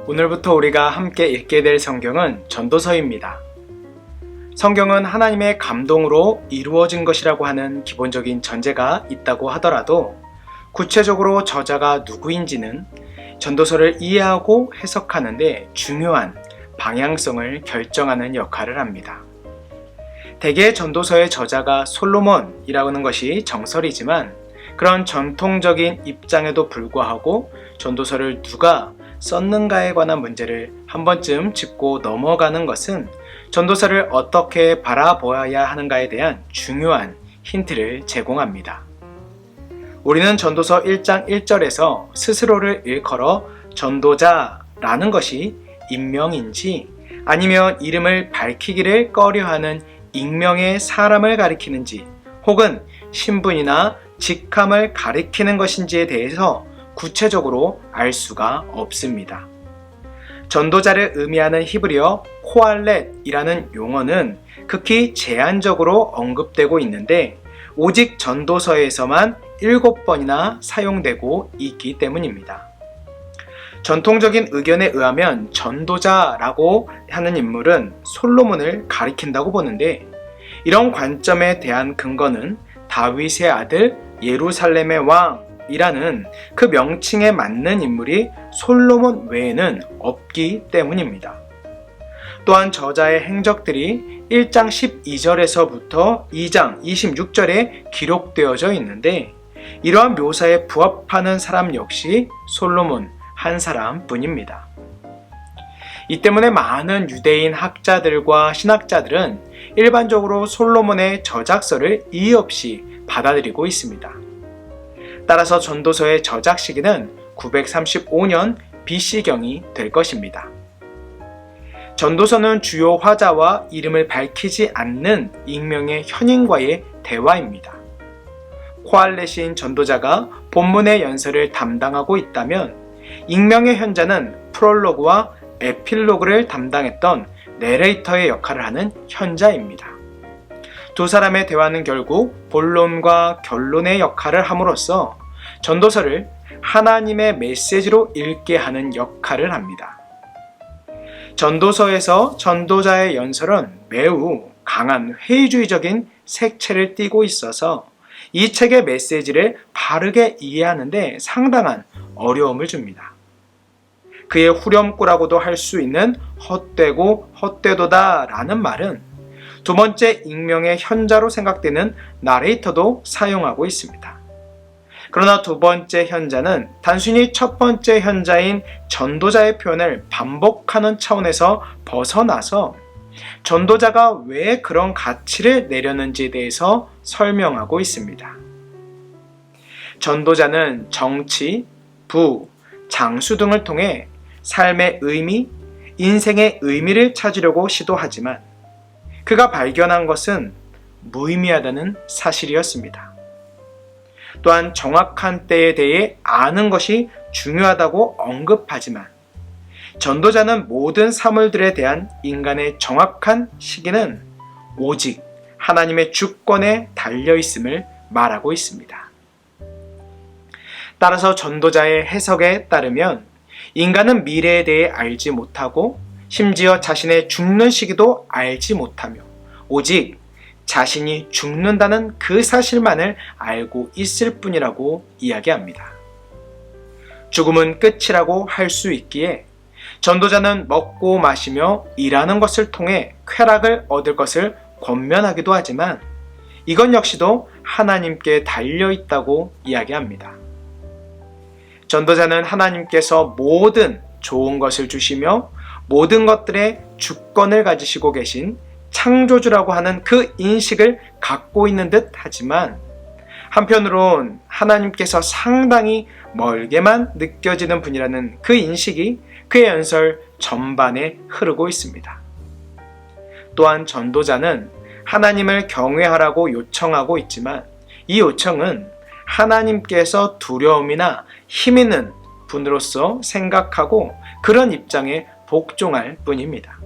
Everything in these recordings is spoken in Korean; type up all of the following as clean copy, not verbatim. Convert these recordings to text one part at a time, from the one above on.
오늘부터 우리가 함께 읽게 될 성경은 전도서입니다. 성경은 하나님의 감동으로 이루어진 것이라고 하는 기본적인 전제가 있다고 하더라도 구체적으로 저자가 누구인지는 전도서를 이해하고 해석하는 데 중요한 방향성을 결정하는 역할을 합니다. 대개 전도서의 저자가 솔로몬이라는 것이 정설이지만 그런 전통적인 입장에도 불구하고 전도서를 누가 썼는가에 관한 문제를 한 번쯤 짚고 넘어가는 것은 전도서를 어떻게 바라보아야 하는가에 대한 중요한 힌트를 제공합니다. 우리는 전도서 1장 1절에서 스스로를 일컬어 전도자라는 것이 인명인지 아니면 이름을 밝히기를 꺼려하는 익명의 사람을 가리키는지 혹은 신분이나 직함을 가리키는 것인지에 대해서 구체적으로 알 수가 없습니다. 전도자를 의미하는 히브리어 코알렛이라는 용어는 극히 제한적으로 언급되고 있는데 오직 전도서에서만 7번이나 사용되고 있기 때문입니다. 전통적인 의견에 의하면 전도자라고 하는 인물은 솔로몬을 가리킨다고 보는데 이런 관점에 대한 근거는 다윗의 아들 예루살렘의 왕이라는 그 명칭에 맞는 인물이 솔로몬 외에는 없기 때문입니다. 또한 저자의 행적들이 1장 12절에서부터 2장 26절에 기록되어져 있는데 이러한 묘사에 부합하는 사람 역시 솔로몬 한 사람뿐입니다. 이 때문에 많은 유대인 학자들과 신학자들은 일반적으로 솔로몬의 저작서를 이의 없이 받아들이고 있습니다. 따라서 전도서의 저작 시기는 935년 BC경이 될 것입니다. 전도서는 주요 화자와 이름을 밝히지 않는 익명의 현인과의 대화입니다. 코알렛인 전도자가 본문의 연설을 담당하고 있다면 익명의 현자는 프롤로그와 에필로그를 담당했던 내레이터의 역할을 하는 현자입니다. 두 사람의 대화는 결국 본론과 결론의 역할을 함으로써 전도서를 하나님의 메시지로 읽게 하는 역할을 합니다. 전도서에서 전도자의 연설은 매우 강한 회의주의적인 색채를 띠고 있어서 이 책의 메시지를 바르게 이해하는 데 상당한 어려움을 줍니다. 그의 후렴구라고도 할 수 있는 헛되고 헛되도다 라는 말은 두 번째 익명의 현자로 생각되는 나레이터도 사용하고 있습니다. 그러나 두 번째 현자는 단순히 첫 번째 현자인 전도자의 표현을 반복하는 차원에서 벗어나서 전도자가 왜 그런 가치를 내렸는지에 대해서 설명하고 있습니다. 전도자는 정치, 부, 장수 등을 통해 삶의 의미, 인생의 의미를 찾으려고 시도하지만 그가 발견한 것은 무의미하다는 사실이었습니다. 또한 정확한 때에 대해 아는 것이 중요하다고 언급하지만 전도자는 모든 사물들에 대한 인간의 정확한 시기는 오직 하나님의 주권에 달려있음을 말하고 있습니다. 따라서 전도자의 해석에 따르면 인간은 미래에 대해 알지 못하고 심지어 자신의 죽는 시기도 알지 못하며 오직 자신이 죽는다는 그 사실만을 알고 있을 뿐이라고 이야기합니다. 죽음은 끝이라고 할 수 있기에 전도자는 먹고 마시며 일하는 것을 통해 쾌락을 얻을 것을 권면하기도 하지만 이건 역시도 하나님께 달려있다고 이야기합니다. 전도자는 하나님께서 모든 좋은 것을 주시며 모든 것들의 주권을 가지시고 계신 창조주라고 하는 그 인식을 갖고 있는 듯 하지만 한편으론 하나님께서 상당히 멀게만 느껴지는 분이라는 그 인식이 그의 연설 전반에 흐르고 있습니다. 또한 전도자는 하나님을 경외하라고 요청하고 있지만 이 요청은 하나님께서 두려움이나 힘 있는 분으로서 생각하고 그런 입장에 복종할 뿐입니다.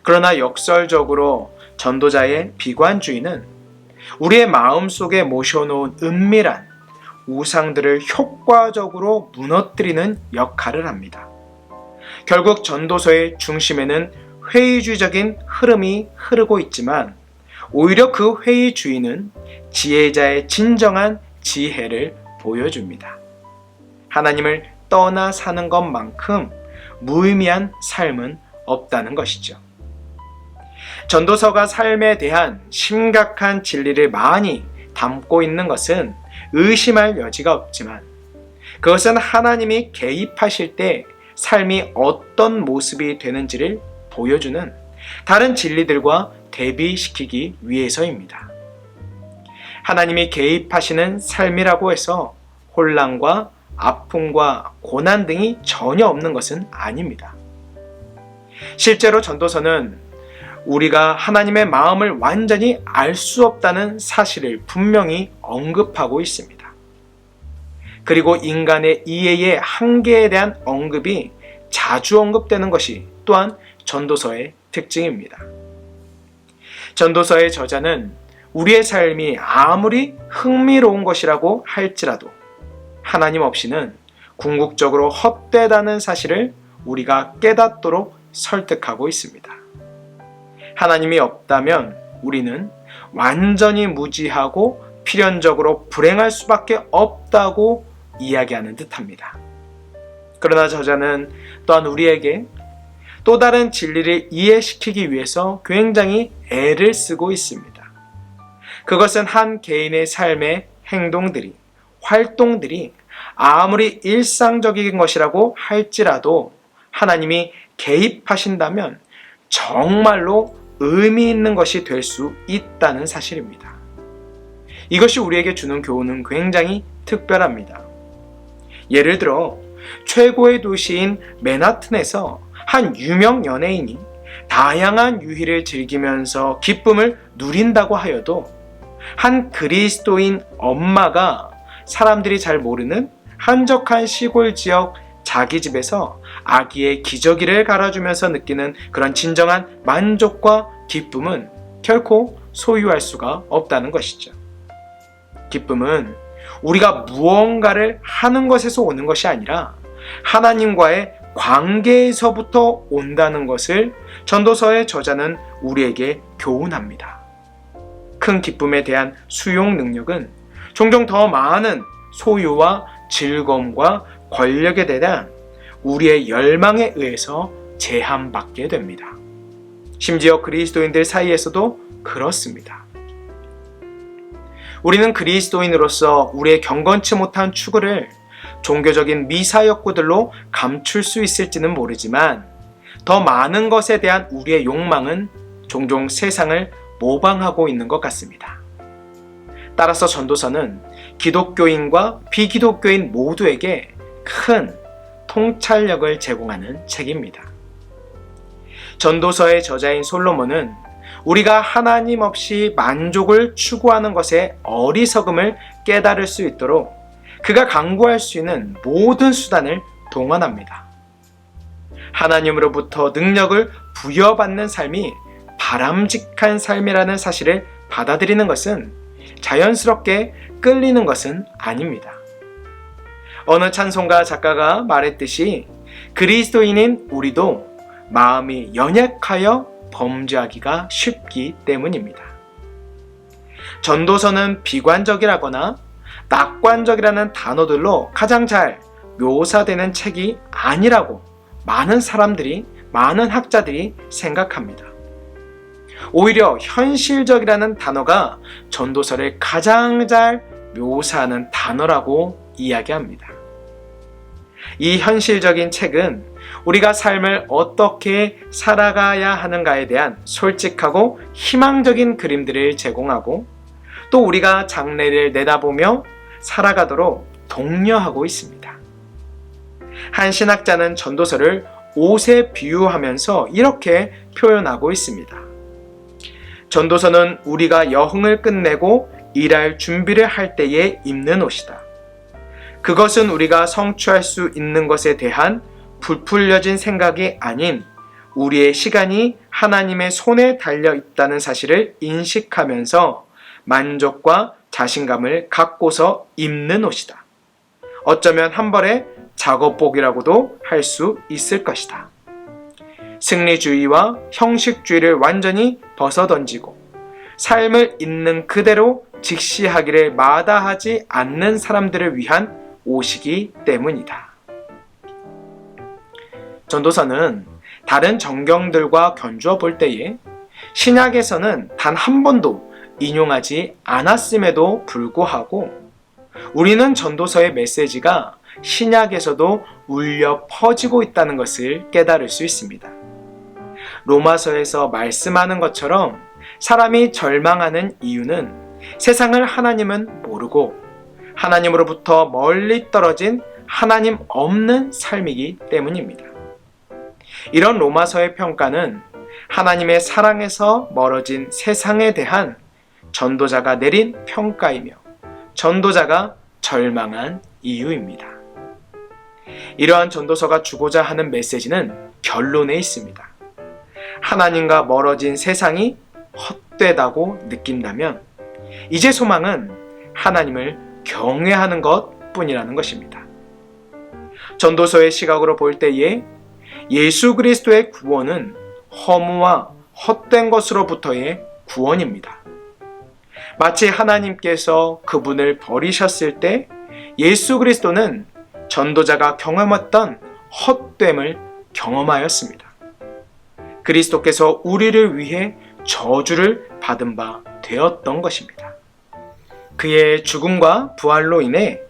그러나 역설적으로 전도자의 비관주의는 우리의 마음속에 모셔놓은 은밀한 우상들을 효과적으로 무너뜨리는 역할을 합니다. 결국 전도서의 중심에는 회의주의적인 흐름이 흐르고 있지만 오히려 그 회의주의는 지혜자의 진정한 지혜를 보여줍니다. 하나님을 떠나 사는 것만큼 무의미한 삶은 없다는 것이죠. 전도서가 삶에 대한 심각한 진리를 많이 담고 있는 것은 의심할 여지가 없지만 그것은 하나님이 개입하실 때 삶이 어떤 모습이 되는지를 보여주는 다른 진리들과 대비시키기 위해서입니다. 하나님이 개입하시는 삶이라고 해서 혼란과 아픔과 고난 등이 전혀 없는 것은 아닙니다. 실제로 전도서는 우리가 하나님의 마음을 완전히 알 수 없다는 사실을 분명히 언급하고 있습니다. 그리고 인간의 이해의 한계에 대한 언급이 자주 언급되는 것이 또한 전도서의 특징입니다. 전도서의 저자는 우리의 삶이 아무리 흥미로운 것이라고 할지라도 하나님 없이는 궁극적으로 헛되다는 사실을 우리가 깨닫도록 설득하고 있습니다. 하나님이 없다면 우리는 완전히 무지하고 필연적으로 불행할 수밖에 없다고 이야기하는 듯합니다. 그러나 저자는 또한 우리에게 또 다른 진리를 이해시키기 위해서 굉장히 애를 쓰고 있습니다. 그것은 한 개인의 삶의 행동들이, 활동들이 아무리 일상적인 것이라고 할지라도 하나님이 개입하신다면 정말로 의미 있는 것이 될 수 있다는 사실입니다. 이것이 우리에게 주는 교훈은 굉장히 특별합니다. 예를 들어 최고의 도시인 맨하튼에서 한 유명 연예인이 다양한 유희를 즐기면서 기쁨을 누린다고 하여도 한 그리스도인 엄마가 사람들이 잘 모르는 한적한 시골 지역 자기 집에서 아기의 기저귀를 갈아주면서 느끼는 그런 진정한 만족과 기쁨은 결코 소유할 수가 없다는 것이죠. 기쁨은 우리가 무언가를 하는 것에서 오는 것이 아니라 하나님과의 관계에서부터 온다는 것을 전도서의 저자는 우리에게 교훈합니다. 큰 기쁨에 대한 수용 능력은 종종 더 많은 소유와 즐거움과 권력에 대한 우리의 열망에 의해서 제한받게 됩니다. 심지어 그리스도인들 사이에서도 그렇습니다. 우리는 그리스도인으로서 우리의 경건치 못한 추구를 종교적인 미사 욕구들로 감출 수 있을지는 모르지만 더 많은 것에 대한 우리의 욕망은 종종 세상을 모방하고 있는 것 같습니다. 따라서 전도서는 기독교인과 비기독교인 모두에게 큰 통찰력을 제공하는 책입니다. 전도서의 저자인 솔로몬은 우리가 하나님 없이 만족을 추구하는 것의 어리석음을 깨달을 수 있도록 그가 강구할 수 있는 모든 수단을 동원합니다. 하나님으로부터 능력을 부여받는 삶이 바람직한 삶이라는 사실을 받아들이는 것은 자연스럽게 끌리는 것은 아닙니다. 어느 찬송가 작가가 말했듯이 그리스도인인 우리도 마음이 연약하여 범죄하기가 쉽기 때문입니다. 전도서는 비관적이라거나 낙관적이라는 단어들로 가장 잘 묘사되는 책이 아니라고 많은 사람들이, 많은 학자들이 생각합니다. 오히려 현실적이라는 단어가 전도서를 가장 잘 묘사하는 단어라고 이야기합니다. 이 현실적인 책은 우리가 삶을 어떻게 살아가야 하는가에 대한 솔직하고 희망적인 그림들을 제공하고 또 우리가 장래를 내다보며 살아가도록 독려하고 있습니다. 한 신학자는 전도서를 옷에 비유하면서 이렇게 표현하고 있습니다. 전도서는 우리가 여흥을 끝내고 일할 준비를 할 때에 입는 옷이다. 그것은 우리가 성취할 수 있는 것에 대한 부풀려진 생각이 아닌 우리의 시간이 하나님의 손에 달려 있다는 사실을 인식하면서 만족과 자신감을 갖고서 입는 옷이다. 어쩌면 한 벌의 작업복이라고도 할 수 있을 것이다. 승리주의와 형식주의를 완전히 벗어던지고 삶을 있는 그대로 직시하기를 마다하지 않는 사람들을 위한 오시기 때문이다. 전도서는 다른 정경들과 견주어 볼 때에 신약에서는 단 한 번도 인용하지 않았음에도 불구하고 우리는 전도서의 메시지가 신약에서도 울려 퍼지고 있다는 것을 깨달을 수 있습니다. 로마서에서 말씀하는 것처럼 사람이 절망하는 이유는 세상을 하나님은 모르고 하나님으로부터 멀리 떨어진 하나님 없는 삶이기 때문입니다. 이런 로마서의 평가는 하나님의 사랑에서 멀어진 세상에 대한 전도자가 내린 평가이며 전도자가 절망한 이유입니다. 이러한 전도서가 주고자 하는 메시지는 결론에 있습니다. 하나님과 멀어진 세상이 헛되다고 느낀다면 이제 소망은 하나님을 경외하는 것 뿐이라는 것입니다. 전도서의 시각으로 볼 때에 예수 그리스도의 구원은 허무와 헛된 것으로부터의 구원입니다. 마치 하나님께서 그분을 버리셨을 때 예수 그리스도는 전도자가 경험했던 헛됨을 경험하였습니다. 그리스도께서 우리를 위해 저주를 받은 바 되었던 것입니다. 그의 죽음과 부활로 인해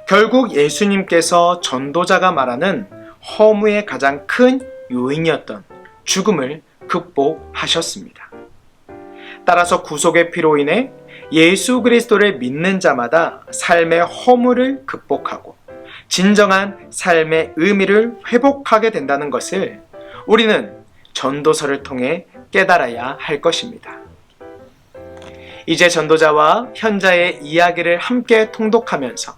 결국 예수님께서 전도자가 말하는 허무의 가장 큰 요인이었던 죽음을 극복하셨습니다. 따라서 구속의 피로 인해 예수 그리스도를 믿는 자마다 삶의 허무를 극복하고 진정한 삶의 의미를 회복하게 된다는 것을 우리는 전도서를 통해 깨달아야 할 것입니다. 이제 전도자와 현자의 이야기를 함께 통독하면서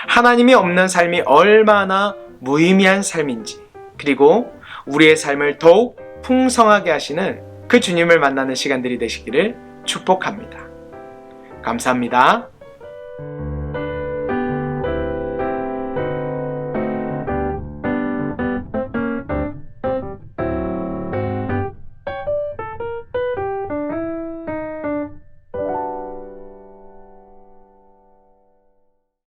하나님이 없는 삶이 얼마나 무의미한 삶인지, 그리고 우리의 삶을 더욱 풍성하게 하시는 그 주님을 만나는 시간들이 되시기를 축복합니다. 감사합니다.